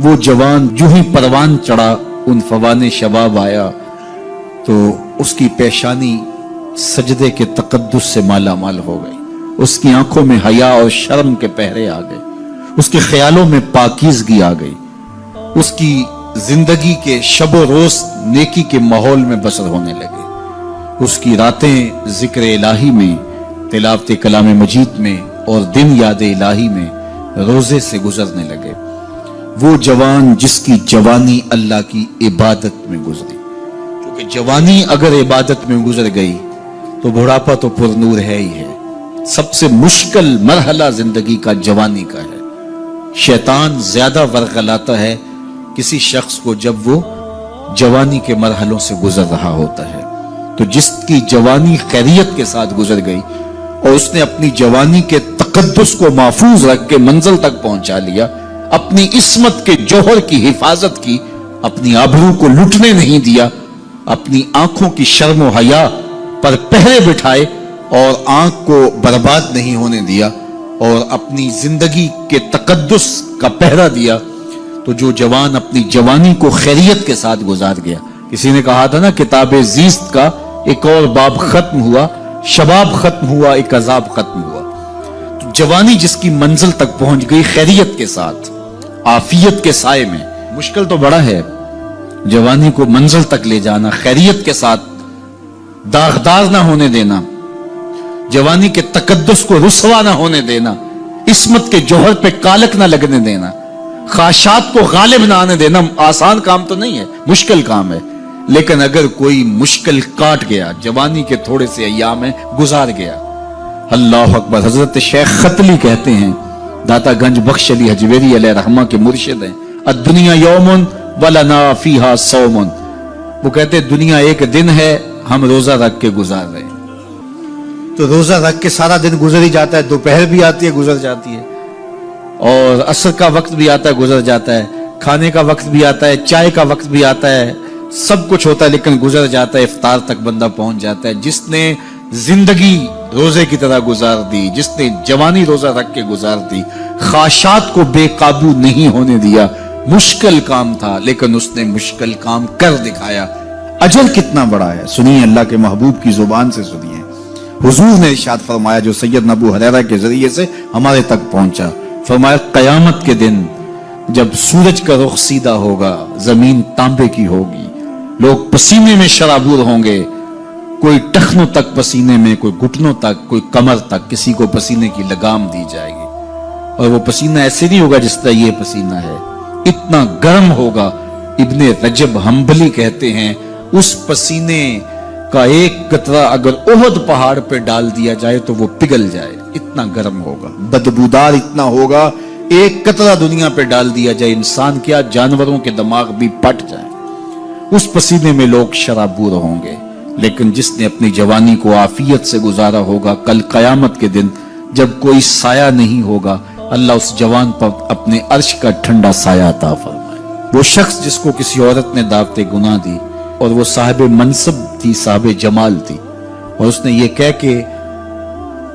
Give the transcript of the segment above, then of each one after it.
وہ جوان جو ہی پروان چڑھا ان فوان شباب آیا تو اس کی پیشانی سجدے کے تقدس سے مالا مال ہو گئی، اس کی آنکھوں میں حیا اور شرم کے پہرے آ گئے، اس کے خیالوں میں پاکیزگی آ گئی، اس کی زندگی کے شب و روز نیکی کے ماحول میں بسر ہونے لگے، اس کی راتیں ذکر الہی میں، تلاوت کلام مجید میں اور دن یاد الہی میں روزے سے گزرنے لگے۔ وہ جوان جس کی جوانی اللہ کی عبادت میں گزری، کیونکہ جوانی اگر عبادت میں گزر گئی تو بڑھاپا تو پر نور ہے ہی ہے۔ سب سے مشکل مرحلہ زندگی کا جوانی کا ہے۔ شیطان زیادہ ورغلاتا ہے کسی شخص کو جب وہ جوانی کے مرحلوں سے گزر رہا ہوتا ہے۔ تو جس کی جوانی خیریت کے ساتھ گزر گئی اور اس نے اپنی جوانی کے تقدس کو محفوظ رکھ کے منزل تک پہنچا لیا، اپنی عصمت کے جوہر کی حفاظت کی، اپنی آبرو کو لٹنے نہیں دیا، اپنی آنکھوں کی شرم و حیا پر پہرے بٹھائے اور آنکھ کو برباد نہیں ہونے دیا اور اپنی زندگی کے تقدس کا پہرا دیا، تو جو جوان اپنی جوانی کو خیریت کے ساتھ گزار گیا۔ کسی نے کہا تھا نا، کتاب زیست کا ایک اور باب ختم ہوا، شباب ختم ہوا، ایک عذاب ختم ہوا۔ تو جوانی جس کی منزل تک پہنچ گئی خیریت کے ساتھ، عافیت کے سائے میں، مشکل تو بڑا ہے جوانی کو منزل تک لے جانا، خیریت کے ساتھ، داغدار نہ ہونے دینا، جوانی کے تقدس کو رسوا نہ ہونے دینا، عصمت کے جوہر پہ کالک نہ لگنے دینا، خواہشات کو غالب نہ آنے دینا۔ آسان کام تو نہیں ہے، مشکل کام ہے، لیکن اگر کوئی مشکل کاٹ گیا، جوانی کے تھوڑے سے ایام میں گزار گیا۔ اللہ اکبر۔ حضرت شیخ ختلی کہتے ہیں، داتا گنج بخش علی حجویری علیہ رحمہ کے مرشد ہیں، الدنیا یوم ولنا فیہا صوم۔ وہ کہتے ہیں دنیا ایک دن ہے، ہم روزہ رکھ کے گزار رہے ہیں۔ تو روزہ رکھ کے سارا دن گزر ہی جاتا ہے، دوپہر بھی آتی ہے گزر جاتی ہے، اور عصر کا وقت بھی آتا ہے گزر جاتا ہے، کھانے کا وقت بھی آتا ہے، چائے کا وقت بھی آتا ہے، سب کچھ ہوتا ہے لیکن گزر جاتا ہے، افطار تک بندہ پہنچ جاتا ہے۔ جس نے زندگی روزے کی طرح گزار دی، جس نے جوانی روزہ رکھ کے گزار دی، خواہشات کو بے قابو نہیں ہونے دیا، مشکل کام تھا لیکن اس نے مشکل کام کر دکھایا۔ اجر کتنا بڑا ہے، سنیے اللہ کے محبوب کی زبان سے سنیے۔ حضور نے ارشاد فرمایا جو سید ابو ہریرہ کے ذریعے سے ہمارے تک پہنچا، فرمایا قیامت کے دن جب سورج کا رخ سیدھا ہوگا، زمین تانبے کی ہوگی، لوگ پسینے میں شرابور ہوں گے، کوئی ٹخنوں تک پسینے میں، کوئی گھٹنوں تک، کوئی کمر تک، کسی کو پسینے کی لگام دی جائے گی، اور وہ پسینہ ایسے نہیں ہوگا جس طرح یہ پسینہ ہے، اتنا گرم ہوگا۔ ابن رجب حنبلی کہتے ہیں اس پسینے کا ایک قطرہ اگر احد پہاڑ پہ ڈال دیا جائے تو وہ پگھل جائے، اتنا گرم ہوگا، بدبودار اتنا ہوگا، ایک قطرہ دنیا پہ ڈال دیا جائے، انسان کیا جانوروں کے دماغ بھی پھٹ جائیں، اس پسینے میں لوگ شرابور ہوں گے۔ لیکن جس نے اپنی جوانی کو عافیت سے گزارا ہوگا، کل قیامت کے دن جب کوئی سایہ نہیں ہوگا، اللہ اس جوان پر اپنے عرش کا ٹھنڈا سایہ عطا فرمائے۔ وہ شخص جس کو کسی عورت نے دعوت گناہ دی اور وہ صاحب منصب تھی، صاحب جمال تھی، اور اس نے یہ کہہ کے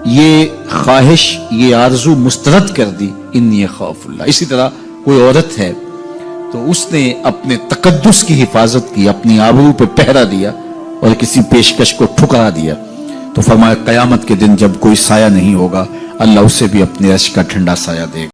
یہ خواہش، یہ آرزو مسترد کر دی، انی خاف اللہ۔ اسی طرح کوئی عورت ہے تو اس نے اپنے تقدس کی حفاظت کی، اپنی آبرو پہ پہرا دیا اور کسی پیشکش کو ٹھکرا دیا، تو فرمایا قیامت کے دن جب کوئی سایہ نہیں ہوگا، اللہ اسے بھی اپنے عرش کا ٹھنڈا سایہ دے گا۔